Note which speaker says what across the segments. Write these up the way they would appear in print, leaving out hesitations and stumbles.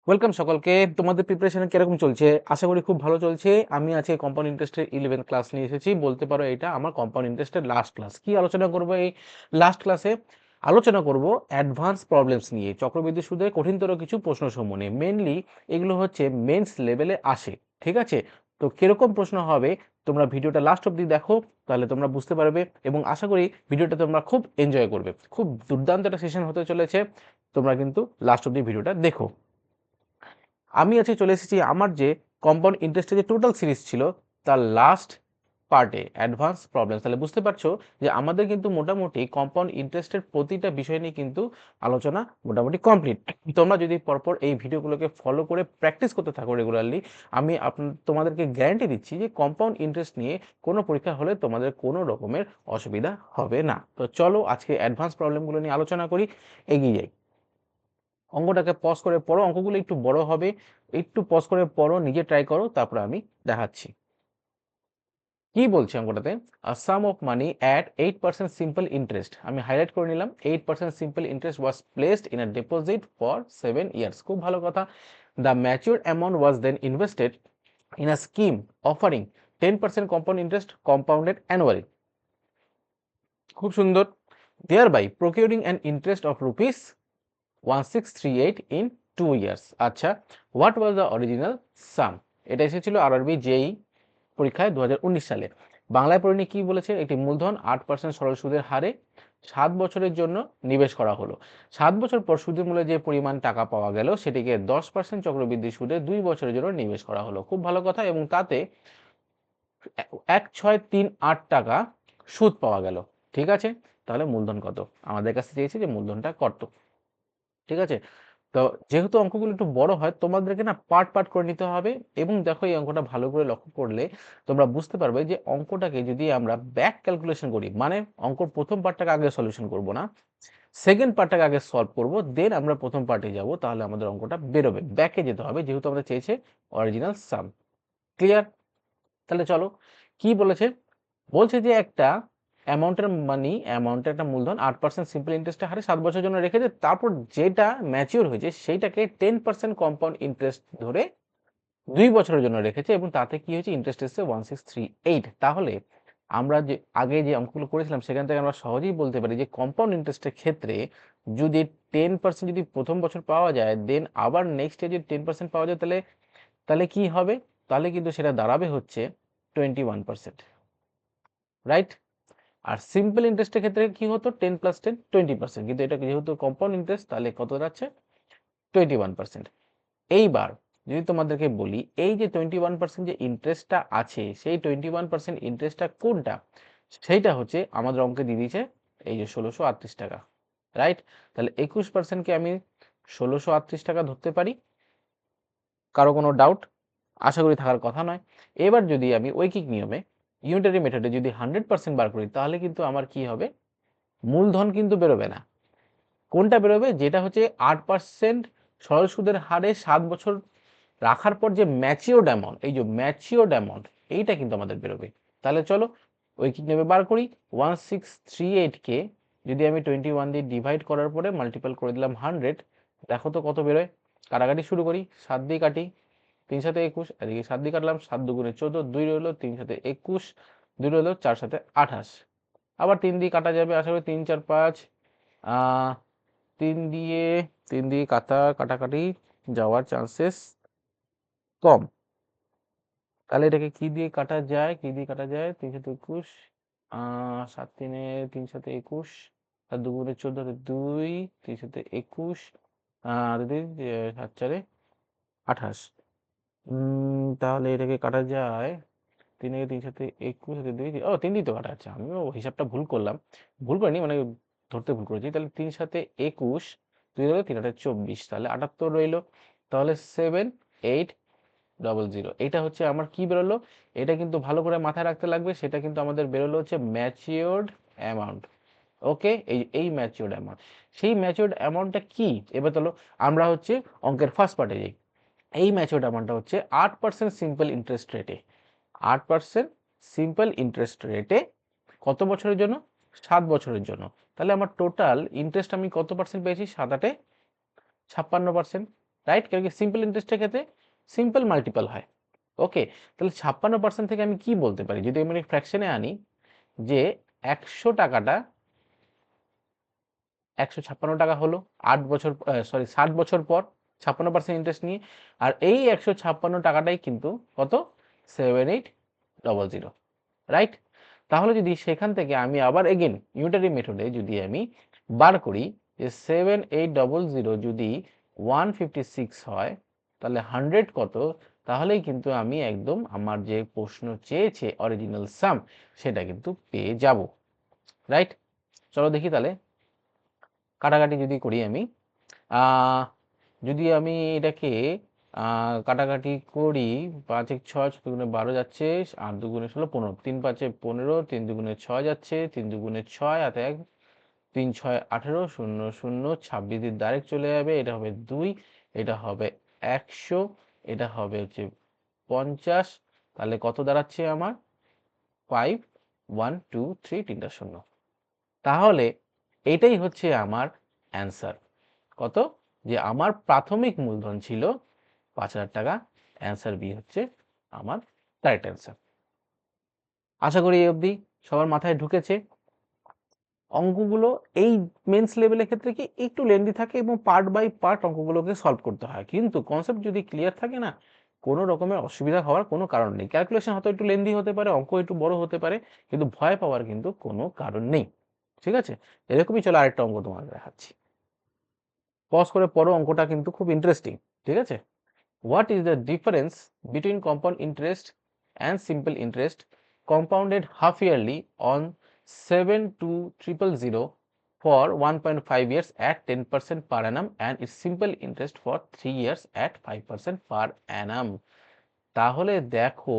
Speaker 1: Welcome সকলকে। তোমাদের preparation কিরকম চলছে? আশা করি খুব ভালো চলছে। আমি আজকে কম্পাউন্ড ইন্টারেস্টের 11th ক্লাস নিয়ে এসেছি। বলতে পারো এটা আমার কম্পাউন্ড ইন্টারেস্টের লাস্ট ক্লাস। কি আলোচনা করব এই লাস্ট ক্লাসে? আলোচনা করব অ্যাডভান্স প্রবলেমস নিয়ে, চক্রবৃদ্ধি সুদে কঠিনতর কিছু প্রশ্নসমূহ নিয়ে। মেনলি এগুলো হচ্ছে মেন্স লেভেলে আসে, ঠিক আছে? তো কিরকম প্রশ্ন হবে তোমরা ভিডিওটা লাস্ট অবধি দেখো, তাহলে তোমরা বুঝতে পারবে এবং আশা করি ভিডিওটা তোমরা খুব এনজয় করবে। খুব দুর্দান্ত একটা সেশন হতে চলেছে, তোমরা কিন্তু লাস্ট অবধি ভিডিওটা দেখো। আমি আজকে চলে এসেছি আমার যে কম্পাউন্ড ইন্টারেস্টের যে টোটাল সিরিজ ছিল তার লাস্ট পার্টে, অ্যাডভান্স প্রবলেমস। তাহলে বুঝতে পারছো যে আমাদের কিন্তু মোটামুটি কম্পাউন্ড ইন্টারেস্টের প্রতিটা বিষয় নিয়ে কিন্তু আলোচনা মোটামুটি কমপ্লিট। তোমরা যদি পরপর এই ভিডিওগুলোকে ফলো করে প্র্যাকটিস করতে থাকো রেগুলারলি, আমি তোমাদেরকে গ্যারান্টি দিচ্ছি যে কম্পাউন্ড ইন্টারেস্ট নিয়ে কোনো পরীক্ষা হলে তোমাদের কোনো রকমের অসুবিধা হবে না। তো চলো আজকে অ্যাডভান্স প্রবলেমগুলো নিয়ে আলোচনা করি, এগিয়ে যাই। অঙ্কটাকে পজ করে পড়ো, অঙ্কগুলো একটু বড় হবে, একটু পজ করে পড়ো, নিজে ট্রাই করো, তারপর আমি দেখাচ্ছি। কি বলছে অঙ্কটাতে? A sum of money at 8% simple interest, আমি হাইলাইট করে নিলাম, 8% simple interest was placed in a deposit for 7 years. খুব ভালো কথা। The mature amount was then invested in a scheme offering 10% compound interest compounded annually. খুব সুন্দর। Thereby procuring an interest of rupees 1638 in 2 years। আচ্ছা, what was the original sum? এটা এসেছিল RRB জেই পরীক্ষায় 2019 সালে। বাংলায় পড়ে কি বলেছে? একটি মূলধন 8% সরল সুদের হারে 7 বছরের জন্য নিবেশ করা হলো। 7 বছর পর সুদের মূল্যে যে পরিমাণ টাকা পাওয়া গেল সেটিকে 10% চক্রবৃদ্ধি সুদে 2 বছরের জন্য নিবেশ করা হলো। খুব ভালো কথা। এবং তাতে 1638 টাকা সুদ পাওয়া গেল। ঠিক আছে, তাহলে মূলধন কত? আমাদের কাছে চেয়েছে যে মূলধনটা কত। ঠিক আছে, তো যেহেতু অঙ্কগুলো একটু বড় হয় তোমাদেরকে না পার্ট পার্ট করে নিতে হবে। এবং দেখো এই অঙ্কটা ভালো করে লক্ষ্য করলে তোমরা বুঝতে পারবে যে অঙ্কটাকে যদি আমরা ব্যাক ক্যালকুলেশন করি, মানে অঙ্কর প্রথম পার্টটাকে আগে সলিউশন করব না, সেকেন্ড পার্টটাকে আগে সলভ করব, দেন আমরা প্রথম পার্টে যাব, তাহলে আমাদের অঙ্কটা বেরোবে। ব্যাকে যেতে হবে যেহেতু আমরা চেয়েছে অরিজিনাল সাম। ক্লিয়ার? তাহলে চলো কি বলেছে। বলছে যে একটা অ্যামাউন্টের একটা মূলধন 8% সিম্পল ইন্টারেস্টের হারে 7 বছরের জন্য রেখেছে, তারপর যেটা ম্যাচিওর হয়েছে সেইটাকে 10% কম্পাউন্ড ইন্টারেস্ট ধরে 2 বছরের জন্য রেখেছে এবং তাতে কি হয়েছে? ইন্টারেস্ট এসেছে 1638। তাহলে আমরা যে আগে যে অঙ্কগুলো করেছিলাম সেখান থেকে আমরা সহজেই বলতে পারি যে কম্পাউন্ড ইন্টারেস্টের ক্ষেত্রে যদি 10% যদি প্রথম বছর পাওয়া যায়, দেন আবার নেক্সট ইয়ার যদি 10% পাওয়া যায়, তাহলে তাহলে কি হবে? তাহলে কিন্তু সেটা দাঁড়াবে হচ্ছে 21%, রাইট? আর সিম্পল ইন্টারেস্টের ক্ষেত্রে কি হতো? 10 + 10 20%, কিন্তু এটা যেহেতু কম্পাউন্ড ইন্টারেস্ট তাহলে কত দাঁড়াচ্ছে? 21%। এইবার যদি তোমাদেরকে বলি এই যে 21% যে ইন্টারেস্টটা আছে সেই 21% ইন্টারেস্টটা কোনটা? সেইটা হচ্ছে আমাদের অঙ্কে দিয়ে দিয়েছে এই যে 1638 টাকা, রাইট? তাহলে 21% কে আমি 1638 টাকা ধরতে পারি। কারো কোনো ডাউট? আশা করি থাকার কথা নয়। এবার যদি আমি ঐকিক নিয়মে ইউনিটারি মেথডে যদি 100% বার করি তাহলে কিন্তু আমার কি হবে? মূলধন কিন্তু বেরোবে না। কোনটা বেরোবে? যেটা হচ্ছে 8% সরল সুদের হারে 7 বছর রাখার পর যে ম্যাচিওরড অ্যামাউন্ট, এই যে ম্যাচিওরড অ্যামাউন্ট, এইটা কিন্তু আমাদের বেরোবে। তাহলে চলো ঐকিক নিয়মে বার করি। 1638 কে যদি আমি 21 দিয়ে ডিভাইড করার পরে মাল্টিপল করে দিলাম 100, দেখো তো কত বেরোয়। কাটাকাটি শুরু করি। 7 দিয়ে কাটি, 3 7 21, এদিকে 7 দিয়ে কাটলাম, 7 দুগুণে 14, 2 রইলো, 3 7 21, 2 রইলো, 4 7 28। আবার 3 দিয়ে কাটা যাবে, আশা করি 3 4 5, 3 দিয়ে 3 দিয়ে কাটাকাটি যাওয়ার চান্সেস কম। তাহলে এটাকে কি দিয়ে কাটা যায়? কি দিয়ে কাটা যায়? 3 7 21, 7 3 3 7 21, 7 দুগুণে 14, 2, 3 7 21, দিদি 7 4 28। তাহলে এটাকে কাটা যায় 3 3 7 21, 2, ও 3 দিয়ে তো কাটা যাচ্ছে। আমিও হিসাবটা ভুল করলাম, ভুল করিনি, মানে ধরতে ভুল করেছি। তাহলে 3 7 21, 2 হলো 3 8 24, তাহলে 78 রইলো। তাহলে 7800। এটা হচ্ছে আমার কি বেরোলো? এটা কিন্তু ভালো করে মাথায় রাখতে লাগবে। সেটা কিন্তু আমাদের বেরোলো হচ্ছে ম্যাচিওরড অ্যামাউন্ট। ওকে, এই ম্যাচিওরড অ্যামাউন্ট। সেই ম্যাচিওরড অ্যামাউন্টটা কি? এবার চলো আমরা হচ্ছে অঙ্কের ফার্স্ট পার্টে যাই। এই ম্যাচিওরড অ্যামাউন্টটা হচ্ছে 8% সিম্পল ইন্টারেস্ট রেটে, 8% সিম্পল ইন্টারেস্ট রেটে কত বছরের জন্য? 7 বছরের জন্য। তাহলে আমার টোটাল ইন্টারেস্ট আমি কত পার্সেন্ট পেয়েছি? 7 8 56%। রাইট? কারণ কি সিম্পল ইন্টারেস্টের ক্ষেত্রে সিম্পল মাল্টিপল হয়। ওকে, তাহলে 56% থেকে আমি কি বলতে পারি যদি আমি ফ্র্যাকশনে আনি যে 100 টাকাটা 156 টাকা হলো 8 বছর, সরি 60 বছর পর 56% ইন্টারেস্ট নিয়ে। আর এই 156 টাকাটাই কিন্তু কত, 7800, রাইট? তাহলে যদি সেখান থেকে আমি আবার এগেন ইউনিটারি মেথডে যদি আমি বার করি যে 7800 যদি 156 হয় তাহলে 100 কত, তাহলেই কিন্তু আমি একদম আমার যে প্রশ্ন চেয়েছে অরিজিনাল সাম সেটা কিন্তু পেয়ে যাব, রাইট? চলো দেখি তাহলে কাটাকাটি যদি করি আমি, যদি আমি এটাকে কাটাকাটি করি, 5 × 6 = 12 যাচ্ছে, 8 × 2 = 16, 15, 3 × 5 = 15, 3 × 2 = 6 যাচ্ছে, 3 × 2 = 6, হাতে 1, 3 × 6 = 18, 0 0, 26 দিয়ে ডাইরেক্ট চলে যাবে, এটা হবে 2, এটা হবে 100, এটা হবে হচ্ছে 50, তাহলে কত দাঁড়াচ্ছে আমার 5, 1 2 3, তিনটা শূন্য। তাহলে এটাই হচ্ছে আমার অ্যান্সার। কত, যে আমার প্রাথমিক মূলধন ছিল 5,000 টাকা। অ্যান্সার বি হচ্ছে আমার কারেক্ট অ্যান্সার। আশা করি এই অবধি সবার মাথায় ঢুকেছে। অঙ্কগুলো এই মেন্স লেভেলের ক্ষেত্রে কি একটু লেন্দি থাকে এবং পার্ট বাই পার্ট অঙ্কগুলোকে সলভ করতে হয়, কিন্তু কনসেপ্ট যদি ক্লিয়ার থাকে না, কোনো রকমের অসুবিধা হওয়ার কোনো কারণ নেই। ক্যালকুলেশন হয়তো একটু লেন্দি হতে পারে, অঙ্ক একটু বড় হতে পারে, কিন্তু ভয় পাওয়ার কিন্তু কোনো কারণ নেই। ঠিক আছে, এরকমই চলো আরেকটা অঙ্ক তোমাদের দেখাচ্ছি। পজ করে পড়ো, অঙ্কটা কিন্তু খুব ইন্টারেস্টিং। ঠিক আছে, what is the difference between compound interest and simple interest compounded half yearly on 72000 for 1.5 years at 10% per annum and its simple interest for 3 years at 5% per annum? তাহলে দেখো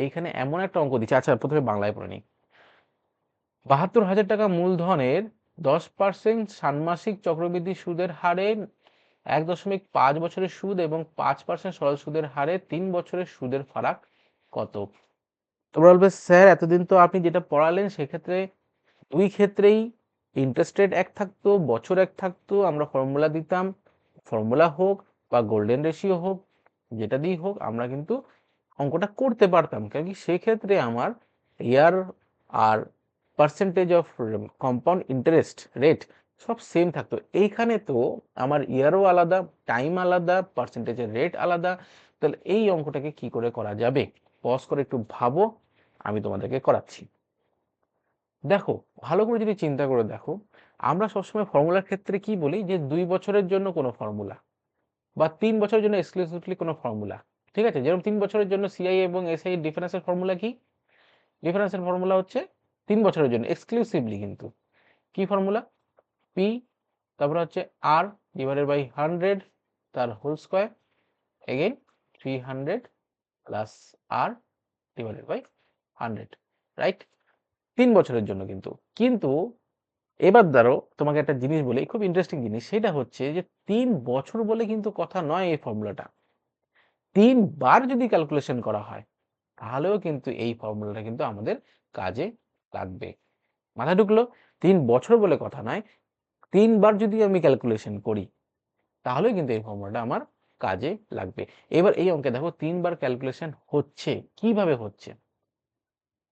Speaker 1: এইখানে এমন একটা অঙ্ক দিচ্ছে। আচ্ছা, প্রথমে বাংলায় পড়ে নিই। 72,000 টাকা মূলধনের 10% ষান্মাসিক চক্রবৃদ্ধি সুদের হারে 1.5 বছরের সুদ এবং 5% সরল সুদের হারে 3 বছরের সুদের ফারাক কত? তোমরা বলবে স্যার এতদিন তো আপনি যেটা পড়ালেন সেক্ষেত্রে দুই ক্ষেত্রেই ইন্টারেস্ট রেট এক থাকতো, বছর এক থাকতো, আমরা ফর্মুলা দিতাম, ফর্মুলা হোক বা গোল্ডেন রেশিও হোক, যেটা দিয়েই হোক আমরা কিন্তু অঙ্কটা করতে পারতাম, কারণ কি সেক্ষেত্রে আমার ইয়ার আর percentage of compound interest rate সব সেম থাকতো। এইখানে তো আমার ইয়ারও আলাদা, টাইম আলাদা, পার্সেন্টেজের রেট আলাদা, তাহলে এই অঙ্কটাকে কি করে করা যাবে? পজ করে একটু ভাবো, আমি তোমাদেরকে করাচ্ছি। দেখো ভালো করে যদি চিন্তা করে দেখো, আমরা সবসময় ফর্মুলার ক্ষেত্রে কি বলি যে 2 বছরের জন্য কোনো ফর্মুলা বা 3 বছরের জন্য এক্সক্লুসিভলি কোনো ফর্মুলা। ঠিক আছে, যেরকম 3 বছরের জন্য সিআই এবং এসআই এর ডিফারেন্সের ফর্মুলা কি? ডিফারেন্সের ফর্মুলা হচ্ছে 3 বছরের জন্য এক্সক্লুসিভলি কিন্তু কি ফর্মুলা? পি, তারপর হচ্ছে আর ডিভাইডেড বাই 100 তার whole square, again 300 plus R divided by 100, right? 3 বছরের জন্য কিন্তু। কিন্তু এবার ধরো তোমাকে একটা জিনিস বলি, খুব ইন্টারেস্টিং জিনিস, সেটা হচ্ছে যে 3 বছর বলে কিন্তু কথা নয় এই ফর্মুলাটা। 3 বার যদি ক্যালকুলেশন করা হয় তাহলেও কিন্তু এই ফর্মুলাটা কিন্তু আমাদের কাজে লাগবে। মাথায় ঢুকলো? 3 বছর বলে কথা নয়, 3 বার যদি আমি ক্যালকুলেশন করি তাহলেও কিন্তু এই ফর্মুলাটা আমার কাজে লাগবে। এবার এই অঙ্কে দেখো 3 বার ক্যালকুলেশন হচ্ছে, কিভাবে হচ্ছে?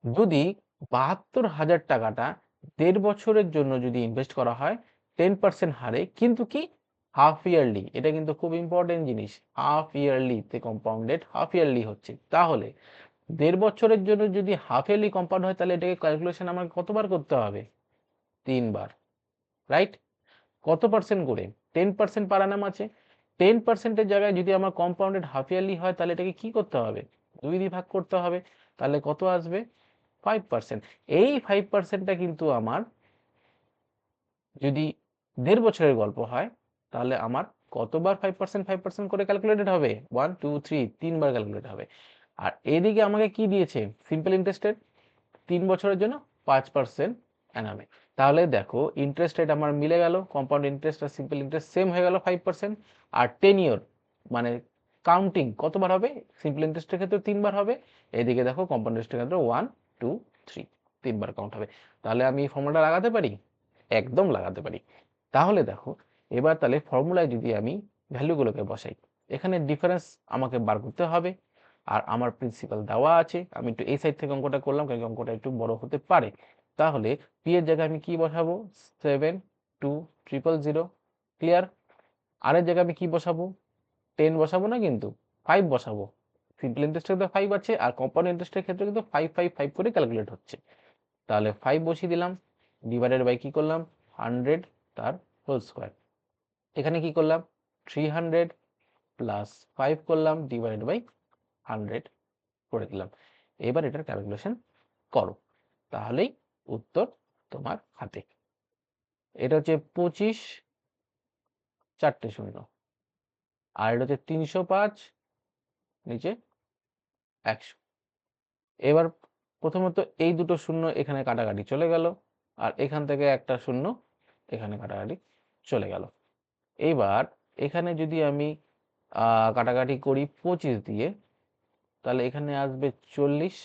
Speaker 1: যদি 72,000 টাকাটা 1.5 বছরের জন্য যদি ইনভেস্ট করা হয় 10% হারে, কিন্তু কি হাফ ইয়ারলি, এটা কিন্তু খুব ইম্পর্টেন্ট জিনিস, হাফ ইয়ারলিতে কম্পাউন্ডেড হাফ ইয়ারলি হচ্ছে, তাহলে 1.5 বছরের জন্য যদি হাফ ইয়ারলি কম্পাউন্ড হয় তাহলে এটাকে ক্যালকুলেশন আমাকে কতবার করতে হবে? 3 বার, রাইট? কত পার্সেন্ট করে? 10% পার অ্যানাম আছে, 10% এর জায়গায় যদি আমার কম্পাউন্ডেড হাফ ইয়ারলি হয় তাহলে এটাকে কি করতে হবে? 2 দিয়ে ভাগ করতে হবে, তাহলে কত আসবে? 5%। এই 5%টা কিন্তু আমার যদি 1.5 বছরের গল্প হয় তাহলে আমার কতবার 5% 5% করে ক্যালকুলেটেড হবে? 1 2 3, 3 বার ক্যালকুলেট হবে। আর এদিকে আমাকে কি দিয়েছে? সিম্পল ইন্টারেস্টেড 3 বছরের জন্য 5% অ্যানামে। তাহলে দেখো ইন্টারেস্ট রেট আমার মিলে গেল, কম্পাউন্ড ইন্টারেস্ট আর সিম্পল ইন্টারেস্ট সেম হয়ে গেল 5%। আর টেনিওর মানে কাউন্টিং কতবার হবে? সিম্পল ইন্টারেস্টের ক্ষেত্রে 3 বার হবে, এদিকে দেখো কম্পাউন্ড ইন্টারেস্টের ক্ষেত্রে 1 2 3, 3 বার কাউন্ট হবে। তাহলে আমি এই ফর্মুলাটা লাগাতে পারি? একদম লাগাতে পারি। তাহলে দেখো এবার তাহলে ফর্মুলায় যদি আমি ভ্যালুগুলোকে বসাই। এখানে ডিফারেন্স আমাকে বার করতে হবে, আর আমার প্রিন্সিপাল দেওয়া আছে। আমি একটু এই সাইড থেকে অঙ্কটা করলাম, কারণ অঙ্কটা একটু বড় হতে পারে। তাহলে পি এর জায়গায় আমি কি বসাবো? 72000, ক্লিয়ার। আর এর জায়গায় আমি কি বসাবো? 10 বসাবো না, কিন্তু 5 বসাবো। সিম্পল ইন্টারেস্টের ক্ষেত্রে 5 আছে, আর কম্পাউন্ড ইন্টারেস্টের ক্ষেত্রে কিন্তু 5 5 5 করে ক্যালকুলেট হচ্ছে। তাহলে 5 বসিয়ে দিলাম, ডিভাইডেড বাই কি করলাম? 100 তার হোল স্কোয়ার। এখানে কি করলাম? 300 প্লাস 5 করলাম, ডিভাইডেড বাই 100 করে দিলাম। এবার এটার ক্যালকুলেশন করো, তাহলেই উত্তর তোমার হাতে। এটা হচ্ছে 25 4টে শূন্য, আর এটা হচ্ছে 305 নিচে 100। এবার প্রথমত এই দুটো শূন্য এখানে কাটাকাটি চলে গেল, আর এখান থেকে একটা শূন্য এখানে কাটাকাটি চলে গেল। এবার এখানে যদি আমি কাটাকাটি করি 25 দিয়ে, তাহলে এখানে আসবে 40,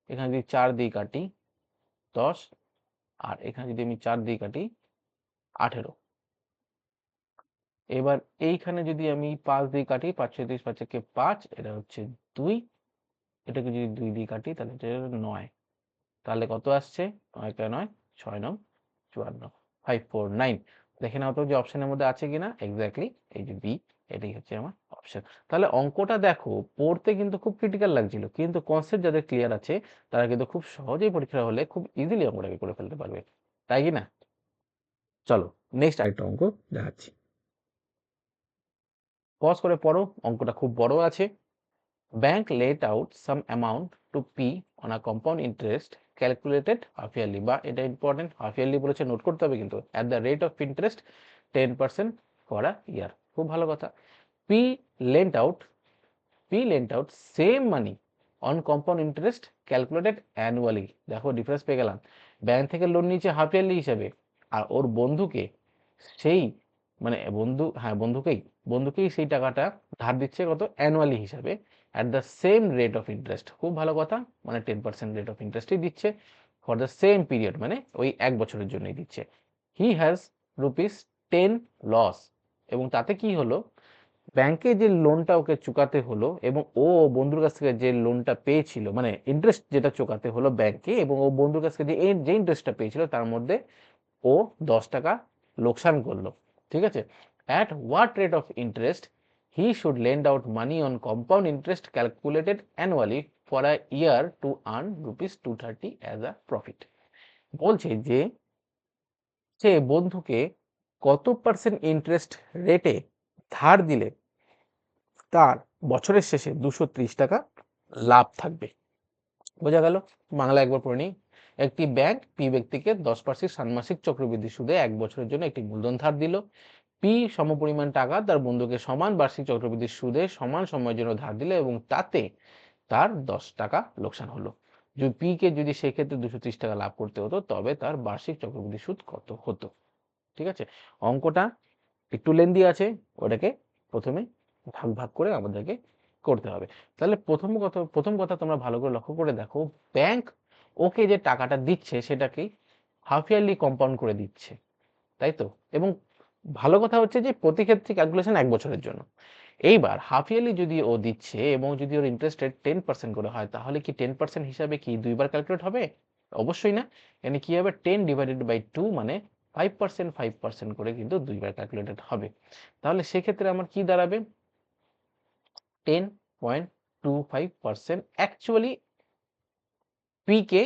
Speaker 1: এখানে যদি 4 দিয়ে কাটি 10, আর এখানে যদি আমি 4 দিয়ে কাটি 18। এবার এইখানে যদি আমি 5 দিয়ে কাটি, 5 6 30 5 একে 5, এটা হচ্ছে 2। এটাকে যদি 2 দিয়ে কাটি তাহলে এটা 9। তাহলে কত আসছে? 9 কে 9, 6 9 54, 549। দেখে নাও তো যে অপশনের মধ্যে আছে কিনা। এক্স্যাক্টলি এই যে বি, এটাই হচ্ছে আমার অপশন। তাহলে অঙ্কটা দেখো পড়তে কিন্তু খুব ক্রিটিক্যাল লাগছিল, কিন্তু কনসেপ্ট যাদের ক্লিয়ার আছে তারা কিন্তু খুব সহজেই পরীক্ষা হলে খুব ইজিলি অঙ্কটাকে করে ফেলতে পারবে, তাই কি না? চলো নেক্সট আরেকটা অঙ্ক দেখাচ্ছি। পজ করে পড়ো, অঙ্কটা খুব বড় আছে। Bank let out some amount to P on a compound interest calculated half yearly, বা এটা ইম্পর্টেন্ট, হাফ ইয়ারলি বলেছে, নোট করতে হবে কিন্তু, at the rate of interest 10% for a year. খুব ভালো কথা। P lent out same money on compound interest calculated annually. দেখো ডিফারেন্স পেয়ে গেলাম। ব্যাংক থেকে লোন নিচ্ছে হাফ ইয়ারলি হিসাবে, আর ওর বন্ধুকে সেই মানে বন্ধুকেই সেই টাকাটা ধার দিচ্ছে কত? অ্যানুয়ালি হিসাবে, at the same rate of interest. খুব ভালো কথা, মানে 10% রেট অফ ইন্টারেস্টই দিচ্ছে ফর দ্য সেম পিরিয়ড, মানে ওই 1 বছরের জন্যই দিচ্ছে। হি হ্যাজ ₹10 লস, এবং তাতে কি হলো? ব্যাংকে যে লোনটা ওকে চুকাতে হলো, এবং ও বন্ধুর কাছ থেকে যে লোনটা পেয়েছিল, মানে ইন্টারেস্ট যেটা চুকাতে হলো ব্যাংকে, এবং ও বন্ধুর কাছ থেকে যে ইন্টারেস্টটা পেয়েছিল তার মধ্যে ও 10 টাকা লোকসান করলো। ঠিক আছে? At what rate of interest he should lend out money on compound interest calculated annually for a year to earn ₹230 as a profit. বলছে যে সে বন্ধুকে কত পার্সেন্ট ইন্টারেস্ট রেটে ধার দিলে তার বছরের শেষে 230 টাকা লাভ থাকবে। বোঝা গেল? বাংলা একবার পড়ে নিই। একটি ব্যাংক পি ব্যক্তিকে 10% ষান্মাসিক চক্রবৃদ্ধি সুদে 1 বছরের জন্য একটি মূলধন ধার দিল। পি সমপরিমাণ টাকা তার বন্ধুকে সমান বার্ষিক চক্রবৃদ্ধি সুদে সমান সময়ের জন্য ধার দিল, এবং তাতে তার 10 টাকা লোকসান হলো। যদি পি কে যদি সেক্ষেত্রে 230 টাকা লাভ করতে হতো, তবে তার বার্ষিক চক্রবৃদ্ধি সুদ কত হতো? ঠিক আছে? অঙ্কটা একটু লেন্দি আছে, ওটাকে প্রথমে ভাগ ভাগ করে আমাদেরকে করতে হবে। তাহলে প্রথম কথা তোমরা ভালো করে লক্ষ্য করে দেখো, ব্যাংক ওকে যে টাকাটা দিচ্ছে সেটাকে হাফ ইয়ারলি কম্পাউন্ড করে দিচ্ছে, তাই তো? এবং ভালো কথা হচ্ছে যে প্রতি ক্ষেত্রে ক্যালকুলেশন 1 বছরের জন্য। এইবার হাফ ইয়ারলি যদি ও দিচ্ছে এবং যদি ওর ইন্টারেস্ট রেট 10% করে হয়, তাহলে কি 10% হিসাবে কি দুইবার ক্যালকুলেট হবে? অবশ্যই না। এখানে কি হবে? 10 ডিভাইডেড বাই 2, মানে 5% করে কিন্তু দুইবার ক্যালকুলেটেড হবে। তাহলে সেক্ষেত্রে আমার কি দাঁড়াবে? 10.25%। অ্যাকচুয়ালি পি কে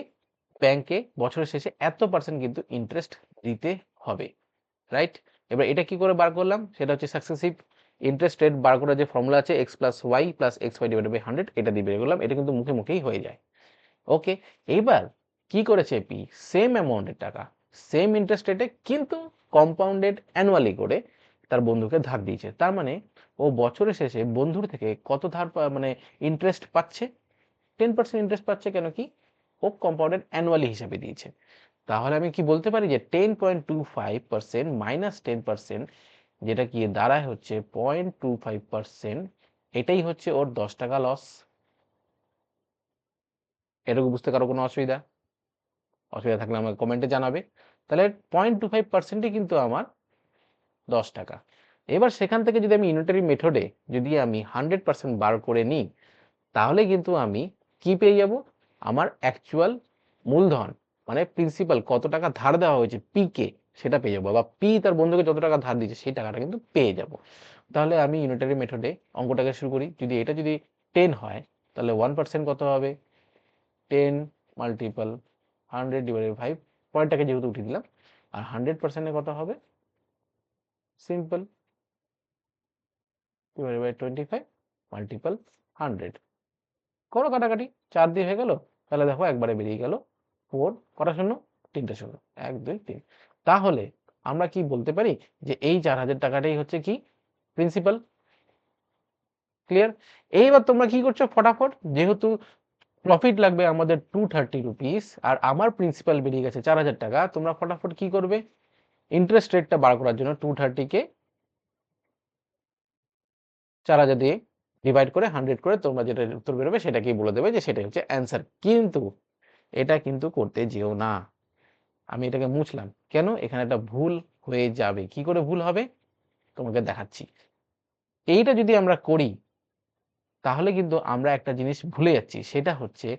Speaker 1: ব্যাংকে বছরের শেষে এত পার্সেন্ট কিন্তু ইন্টারেস্ট দিতে হবে, রাইট? এবার এটা কি করে বার করলাম? সেটা হচ্ছে সাকসেসিভ ইন্টারেস্ট রেট বার করার যে ফর্মুলা আছে, x plus Y plus X Y divided by 100, এটা দিয়ে বের করলাম। এটা কিন্তু মুখে মুখেই হয়ে যায়। ওকে, এইবার কি করেছে পি? সেম অ্যামাউন্টের টাকা সেম ইন্টারেস্ট রেটে, কিন্তু কম্পাউন্ডেড অ্যানুয়ালি করে তার বন্ধুকে ধার দিয়েছে। তার মানে ও বছরের শেষে বন্ধুর থেকে কত মানে ইন্টারেস্ট পাচ্ছে? 10% ইন্টারেস্ট পাচ্ছে। কেন কি? ও কম্পাউন্ডেড অ্যানুয়ালি হিসাবে দিয়েছে। তাহলে আমি কি বলতে পারি যে 10.25% মাইনাস 10%, যেটা কি দাঁড়ায় হচ্ছে 0.25%, এটাই হচ্ছে ওর 10 টাকা লস। এটুকু বুঝতে কারো কোনো অসুবিধা থাকলে আমাকে কমেন্টে জানাবে। তাহলে 0.25%ই কিন্তু আমার 10 টাকা। এবার সেখান থেকে যদি আমি ইউনিটারি মেথডে যদি আমি 100% বার করে নিই, তাহলে কিন্তু আমি কি পেয়ে যাব, আমার অ্যাকচুয়াল মূলধন মানে প্রিন্সিপাল কত টাকা ধার দেওয়া হয়েছে পি কে, সেটা পেয়ে যাবো, বা পি তার বন্ধুকে যত টাকা ধার দিয়েছে সেই টাকাটা কিন্তু পেয়ে যাব। তাহলে আমি ইউনিটারি মেথডে অঙ্কটাকে শুরু করি। যদি এটা যদি 10 হয়, তাহলে 1% কত হবে, 10 মাল্টিপল 100/5, পয়েন্টটাকে যেহেতু উঠিয়ে দিলাম, আর 100% কত হবে, সিম্পল /25 মাল্টিপল 100। করো কাটাকাটি, 4 দিয়ে হয়ে গেল, তাহলে দেখো একবারে বেরিয়ে গেল 4, কটা শূন্য, 3টে শূন্য, 1 2 3। তাহলে আমরা কি বলতে পারি যে এই 4000 টাকাটাই হচ্ছে কি প্রিন্সিপাল। ক্লিয়ার? এইবার তোমরা কি করছো, ফটাফট, যেহেতু প্রফিট লাগবে আমাদের 230 রুপিস আর আমার প্রিন্সিপাল বেরিয়ে গেছে 4000 টাকা, তোমরা ফটাফট কি করবে, ইন্টারেস্ট রেটটা বার করার জন্য 230 কে 4000 দিয়ে ডিভাইড করে 100 করে তোমরা যেটা উত্তর বেরোবে সেটাকেই বলে দেবে যে সেটাই হচ্ছে অ্যান্সার। কিন্তু এটা কিন্তু করতে যেও না, আমি এটাকে মুছলাম কেন, এখানে একটা ভুল হয়ে যাবে। কি করে ভুল হবে তোমাকে দেখাচ্ছি। এইটা যদি আমরা করি তাহলে কিন্তু আমরা একটা জিনিস ভুলে যাচ্ছি, সেটা হচ্ছে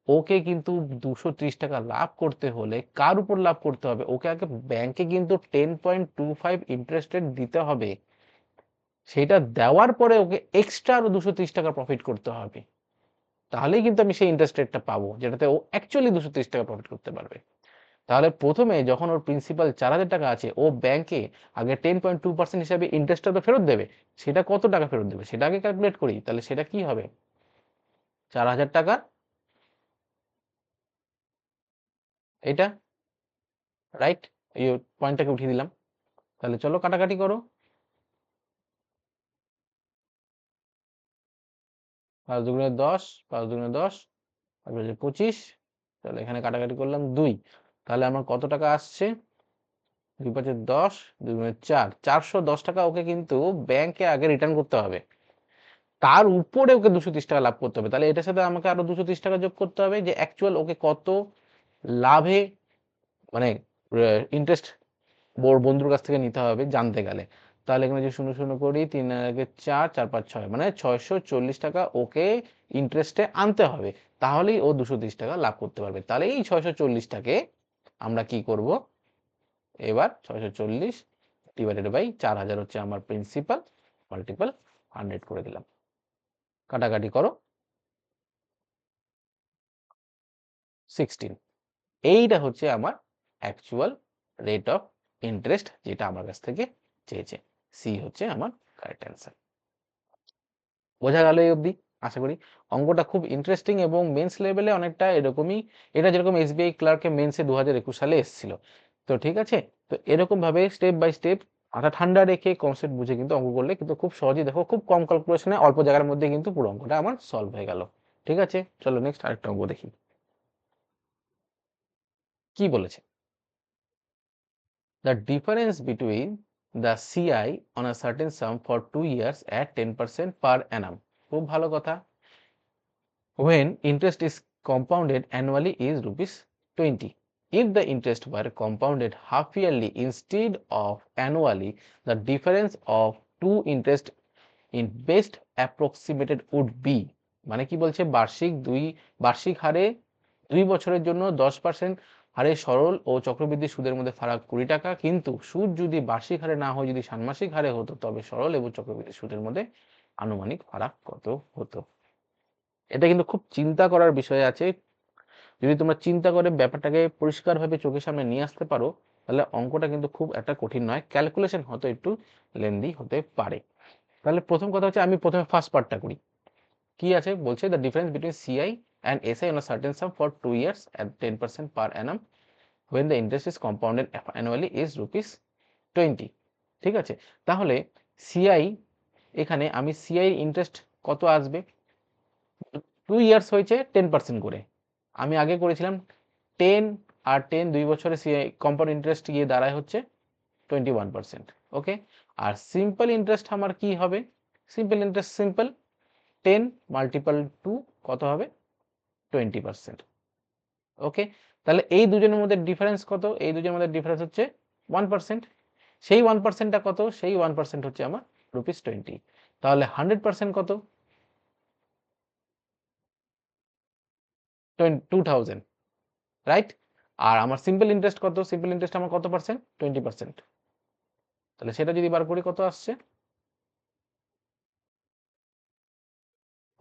Speaker 1: ওকে কিন্তু 230 টাকা লাভ করতে হলে কার উপর লাভ করতে হবে, ওকে আগে ব্যাংকে কিন্তু 10.25 ইন্টারেস্ট রেট দিতে হবে, সেটা দেওয়ার পরে ওকে এক্সট্রা আরো 230 টাকা প্রফিট করতে হবে, তাহলেই কিন্তু আমি সেই ইন্টারেস্ট রেটটা পাবো যেটাতে ও অ্যাকচুয়ালি 230 টাকা প্রফিট করতে পারবে। তাহলে প্রথমে যখন ওর প্রিন্সিপাল 4000 টাকা আছে, ও ব্যাংকে আগে 10.2% হিসাবে ইন্টারেস্টটা তো ফেরত দেবে, সেটা কত টাকা ফেরত দেবে সেটা আগে ক্যালকুলেট করি। তাহলে সেটা কি হবে, 4000 টাকা, এটা রাইট, এই পয়েন্টটাকে উঠিয়ে দিলাম। তাহলে চলো কাটাকাটি করো, 5 দুগুণে 10, 5 দুগুণে 10, তারপরে 25, তাহলে এখানে কাটাকাটি করলাম 2, তাহলে আমার কত টাকা আসছে, 2 5 10, 2 গুণে 4, 410 টাকা ওকে কিন্তু ব্যাংকে আগে রিটার্ন করতে হবে, তার উপরে ওকে 230 টাকা লাভ করতে হবে। তাহলে এটার সাথে আমাকে আরো 230 টাকা যোগ করতে হবে, যে অ্যাকচুয়াল ওকে কত লাভে মানে ইন্টারেস্ট ওর বন্ধুর কাছ থেকে নিতে হবে জানতে গেলে। তাহলে এখানে যে 0 0 করি, 3 আগে 4, 4 5 6, মানে 640 টাকা ওকে ইন্টারেস্টে আনতে হবে, তাহলেই ও 230 টাকা লাভ করতে পারবে। তাহলে এই 640 টাকে আমরা কি করব, এবার 640 ডিভাইডেড বাই 4000 হচ্ছে আমার প্রিন্সিপাল, মাল্টিপল 100 করে দিলাম, কাটাকাটি করো, 16। এইটা হচ্ছে আমার অ্যাকচুয়াল রেট অফ ইন্টারেস্ট যেটা আমার কাছ থেকে চেয়েছে। সি হচ্ছে আমার কারেক্ট অ্যান্সার। বোঝা গেল এই অবধি? আশা করি অঙ্কটা খুব ইন্টারেস্টিং এবং মেন্স লেভেলে অনেকটা এরকমই, এটা যেরকম এসবিআই ক্লার্কে মেন্সে 2021 সালে এসেছিল। তো ঠিক আছে, তো এরকম ভাবে স্টেপ বাই স্টেপ মাথা ঠান্ডা রেখে কনসেপ্ট বুঝে কিন্তু অঙ্ক করলে কিন্তু খুব সহজেই, দেখো খুব কম ক্যালকুলেশনে অল্প জায়গার মধ্যে কিন্তু পুরো অঙ্কটা আমার সলভ হয়ে গেল। ঠিক আছে, চলো নেক্সট আরেকটা অঙ্ক দেখি কি বলেছে। The difference between the CI on a certain sum for 2 years at 10% per annum. খুব ভালো কথা। When interest is compounded annually is rupees 20. If the interest were compounded half yearly instead of annually, the difference of two interest in best approximated would be, মানে কি বলছে, বার্ষিক হারে 2 বছরের জন্য 10% হারে সরল ও চক্রবৃদ্ধি সুদের মধ্যে ফারাক 20 টাকা, কিন্তু সুদ যদি বার্ষিক হারে না হয়, যদি ষান্মাসিক হারে হতো, তবে সরল এবং চক্রবৃদ্ধি সুদের মধ্যে আনুমানিক ফারাক কত হতো। এটা কিন্তু খুব চিন্তা করার বিষয় আছে, যদি তোমরা চিন্তা করে ব্যাপারটাকে পরিষ্কারভাবে চোখের সামনে নিয়ে আসতে পারো, তাহলে অঙ্কটা কিন্তু খুব একটা কঠিন নয়, ক্যালকুলেশন হয়তো একটু লেন্দি হতে পারে। তাহলে প্রথম কথা হচ্ছে, আমি প্রথমে ফার্স্ট পার্টটা করি। কি আছে বলছে, the difference between CI and SI on a certain some for 2 years at 10% per annum when the interest is compounded annually is rupees 20। ঠিক আছে, তাহলে সিআই, এখানে আমি সিআই ইন্টারেস্ট কত আসবে, 2 ইয়ার্স হয়েছে 10% করে, আমি আগে করেছিলাম 10 আর 10 2 বছরে সিআই কম্পাউন্ড ইন্টারেস্ট গিয়ে দাঁড়ায় হচ্ছে 21%। ওকে, আর সিম্পল ইন্টারেস্ট আমার কি হবে, সিম্পল ইন্টারেস্ট সিম্পল 10 মাল্টিপল 2 কত হবে, 20%। ওকে, তাহলে এই দুজনের মধ্যে ডিফারেন্স কত, এই দুজনের মধ্যে ডিফারেন্স হচ্ছে 1%। সেই 1%টা কত? সেই 1% হচ্ছে আমার ₹20। তাহলে 100% কত? 2000, রাইট? আর আমার সিম্পল ইন্টারেস্ট কত? সিম্পল ইন্টারেস্ট আমার কত পার্সেন্ট? 20%। তাহলে সেটা যদি বার করি কত আসছে?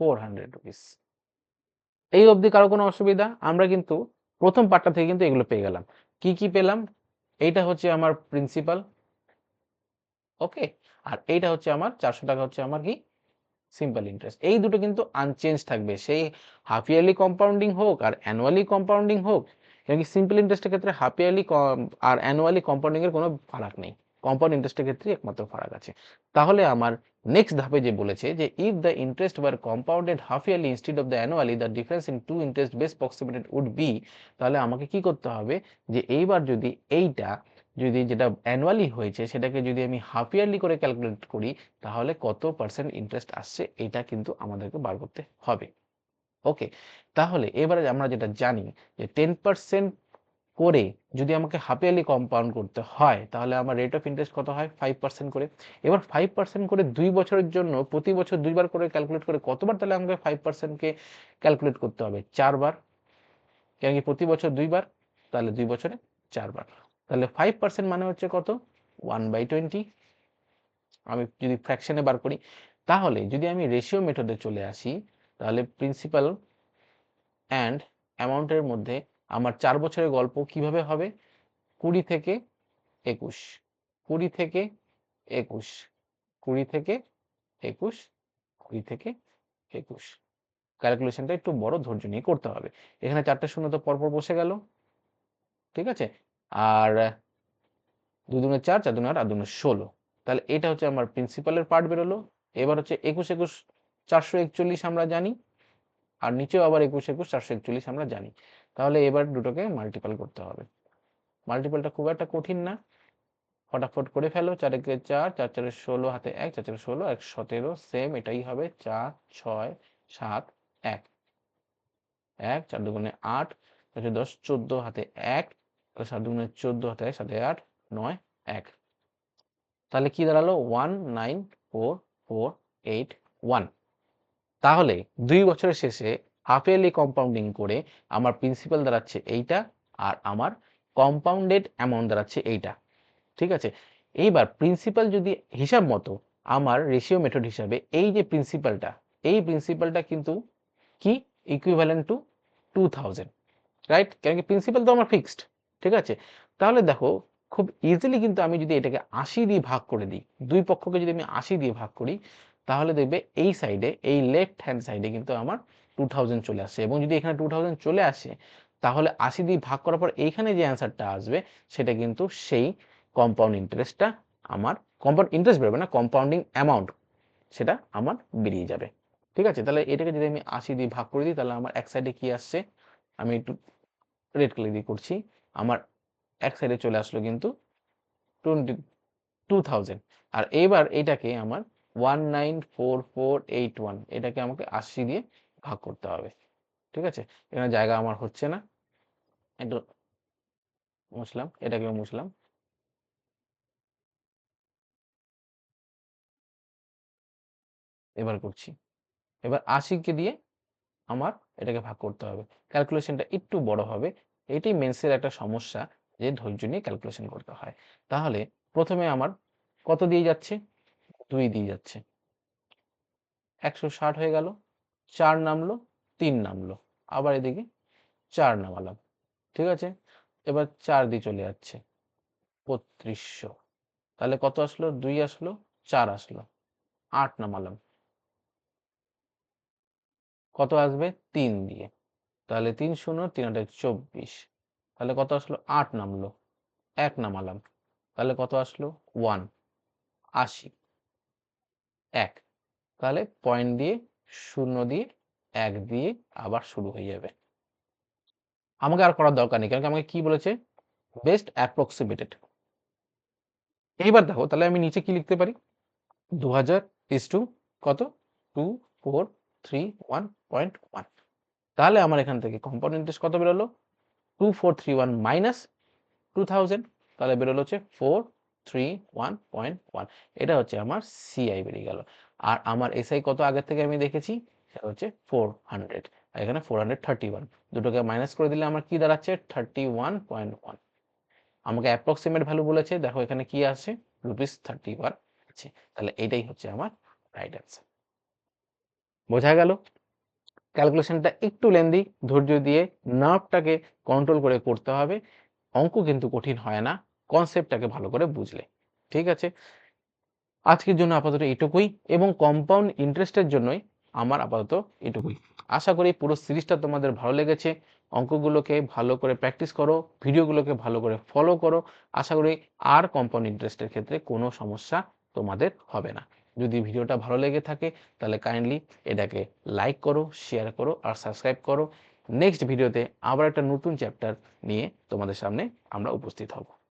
Speaker 1: ₹400। এই অবধি কারো কোনো অসুবিধা? আমরা কিন্তু প্রথম পার্টটা থেকে কিন্তু এগুলো পেয়ে গেলাম। কি কি পেলাম? এইটা হচ্ছে আমার প্রিন্সিপাল, ওকে? আর এইটা হচ্ছে আমার ৳400 হচ্ছে আমার কি? Simple interest. এই দুটো কিন্তু আনচেঞ্জ থাকবে, সেই হাফ ইয়ারলি কম্পাউন্ডিং হোক আর অ্যানুয়ালি কম্পাউন্ডিং হোক। এবং সিম্পল ইন্টারেস্টের ক্ষেত্রে হাফ ইয়ারলি আর অ্যানুয়ালি কম্পাউন্ডিং এর কোনো ফারাক নেই, কম্পাউন্ড ইন্টারেস্টের ক্ষেত্রে একমাত্র ফারাক আছে। তাহলে আমার নেক্সট ধাপে যে বলেছে যে if the interest were compounded half yearly instead of the annually the difference in two interest base approximated would be, তাহলে আমাকে কি করতে হবে যে এইবার যদি এইটা যদি যেটা অ্যানুয়ালি হয়েছে সেটাকে যদি আমি হাফ ইয়ারলি করে ক্যালকুলেট করি, তাহলে কত পার্সেন্ট ইন্টারেস্ট আসছে এটা কিন্তু আমাদেরকে বার করতে হবে, ওকে? তাহলে এবারে আমরা যেটা জানি যে 10% করে যদি আমাকে হাফ ইয়ারলি কম্পাউন্ড করতে হয়, তাহলে আমার রেট অফ ইন্টারেস্ট কত হয়? 5% করে। এবার 5% করে 2 বছরের জন্য প্রতি বছর 2 বার করে ক্যালকুলেট করে কতবার তাহলে আমাকে 5% কে ক্যালকুলেট করতে হবে? 4 বার। কেন কি প্রতি বছর 2 বার, তাহলে 2 বছরে 4 বার। তাহলে 5% মানে হচ্ছে কত? 1/20। আমি যদি ফ্র্যাকশনে বার করি, তাহলে যদি আমি রেশিও মেথডে চলে আসি, তাহলে প্রিন্সিপাল অ্যান্ড অ্যামাউন্টের মধ্যে আমার 4 বছরের গল্প কিভাবে হবে? 20 থেকে 21, 20 থেকে 21, 20 থেকে 21, 20 থেকে 21। ক্যালকুলেশনটা একটু বড় ধৈর্য নিয়ে করতে হবে। এখানে 4টে শূন্য তো পরপর বসে গেল, ঠিক আছে? আর 2 দুগুণে 4, 4 দুগুণে 8, 8 দুগুণে 16। তাহলে এটা হচ্ছে আমার প্রিন্সিপালের পার্ট বেরোলো। এবার হচ্ছে 21, 21, 441 আমরা জানি। আর নিচেও আবার 21, 21, 441 আমরা জানি। তাহলে এবার দুটোকে মাল্টিপল করতে হবে। মাল্টিপলটা খুব একটা কঠিন না, ফটাফট করে ফেলো। 4 একে 4, 4 4 16, হাতে 1, 4 4 16, 1 17, সেম এটাই হবে 4 6 7 1, 1 4 দুগুণে 8, 4 10 14, হাতে 1, 7 দুগুণে 14, হাতে 1, 7 8 9 1। তাহলে কি দাঁড়ালো? 19441। তাহলে 2 বছরের শেষে হাফ ইয়ারলি কম্পাউন্ডিং করে আমার প্রিন্সিপাল দাঁড়াচ্ছে এইটা, আর আমার কম্পাউন্ডেড অ্যামাউন্ট দাঁড়াচ্ছে এইটা, ঠিক আছে? এইবার প্রিন্সিপাল যদি হিসাব মতো আমার রেশিও মেথড হিসাবে এই যে প্রিন্সিপালটা, এই প্রিন্সিপালটা কিন্তু কি ইকুইভ্যালেন্ট টু 2000, রাইট? কারণ কি প্রিন্সিপাল তো আমার ফিক্সড, ঠিক আছে? তাহলে দেখো খুব ইজিলি কিন্তু আমি যদি এটাকে 80 দিয়ে ভাগ করে দিই, দুই পক্ষকে যদি আমি 80 দিয়ে ভাগ করি, তাহলে দেখবে এই সাইডে, এই লেফট হ্যান্ড সাইডে কিন্তু আমার 2000 চলে আসে। এবং যদি এখানে 2000 চলে আসে, তাহলে 80 দিয়ে ভাগ করার পর এইখানে যে অ্যান্সারটা আসবে সেটা কিন্তু সেই কম্পাউন্ড ইন্টারেস্টটা আমার, কম্পাউন্ড ইন্টারেস্ট বেরোবে না, কম্পাউন্ডিং অ্যামাউন্ট সেটা আমার বেরিয়ে যাবে, ঠিক আছে? তাহলে এটাকে যদি আমি 80 দিয়ে ভাগ করে দিই, তাহলে আমার এক সাইডে কি আসছে, আমি একটু রেড কালার দিয়ে করছি, আমার এক সাইডে চলে আসলো কিন্তু 2000। আর এইবার এটাকে আমার 194481, এটাকে আমাকে 80 দিয়ে ভাগ করতে হবে, ঠিক আছে? এখানে জায়গা আমার হচ্ছে না, একটু মুছলাম, এটাকেও মুছলাম। এবার করছি, এবার 80 কে দিয়ে আমার এটাকে ভাগ করতে হবে। ক্যালকুলেশনটা একটু বড় হবে। এটাই মেন্সের একটা সমস্যা, যে ধৈর্য নিয়ে ক্যালকুলেশন করতে হয়। তাহলে প্রথমে আমার কত দিয়ে যাচ্ছে? 2 দিয়ে যাচ্ছে। 160 হয়ে গেল। 4 নামলো, 3 নামলো। আবার এদিকে 4 নামালাম। ঠিক আছে? এবার 4 দিয়ে চলে যাচ্ছে। 3200। তাহলে কত আসলো? 2 আসলো, 4 আসলো। 8 নামালাম। কত আসবে? 3 দিয়ে। তাহলে 3 শূন্য 3 8 24। তাহলে কত আসলো? 8 নামলো। 1 নামালাম। তাহলে কত আসলো? 1 80। 1। তাহলে পয়েন্ট দিয়ে, শূন্য দিয়ে, 1 দিয়ে আবার শুরু হয়ে যাবে। আমাকে আর করার দরকার নেই। কারণ কি আমাকে কি বলেছে? Best approximated. এইবার দেখো তাহলে আমি নিচে কি লিখতে পারি? 2000 is to কত? 2431.1। তাহলে আমার এখান থেকে কম্পাউন্ড ইন্টারেস্ট কত বেরোলো? 2431 মাইনাস 2000। তাহলে বেরোলো হচ্ছে 4 131.1, এটা হচ্ছে আমার সিআই বেরিয়ে গেল। আর আমার এসআই কত আগের থেকে আমি দেখেছি, সেটা হচ্ছে 400, আর এখানে 431, দুটোকে মাইনাস করে দিলে আমার কি দাঁড়াচ্ছে 31.1। আমাকে অ্যাপ্রক্সিমেট ভ্যালু বলেছে, দেখো এখানে কি আছে ₹31 আছে, তাহলে এটাই হচ্ছে আমার রাইট অ্যান্সার। বোঝা গেল? ক্যালকুলেশনটা একটু লেন্দি, ধৈর্য দিয়ে নার্ভটাকে কন্ট্রোল করে করতে হবে। অঙ্ক কিন্তু কঠিন হয় না কনসেপ্টটাকে ভালো করে বুঝলে। ঠিক আছে, আজকের জন্য আপাতত এটুকুই, এবং কম্পাউন্ড ইন্টারেস্টের জন্যই আমার আপাতত এটুকুই। আশা করি পুরো সিরিজটা তোমাদের ভালো লেগেছে। অঙ্কগুলোকে ভালো করে প্র্যাকটিস করো, ভিডিওগুলোকে ভালো করে ফলো করো। আশা করি আর কম্পাউন্ড ইন্টারেস্টের ক্ষেত্রে কোনো সমস্যা তোমাদের হবে না। যদি ভিডিওটা ভালো লেগে থাকে তাহলে কাইন্ডলি এটাকে লাইক করো, শেয়ার করো আর সাবস্ক্রাইব করো। নেক্সট ভিডিওতে আবার একটা নতুন চ্যাপ্টার নিয়ে তোমাদের সামনে আমরা উপস্থিত হব।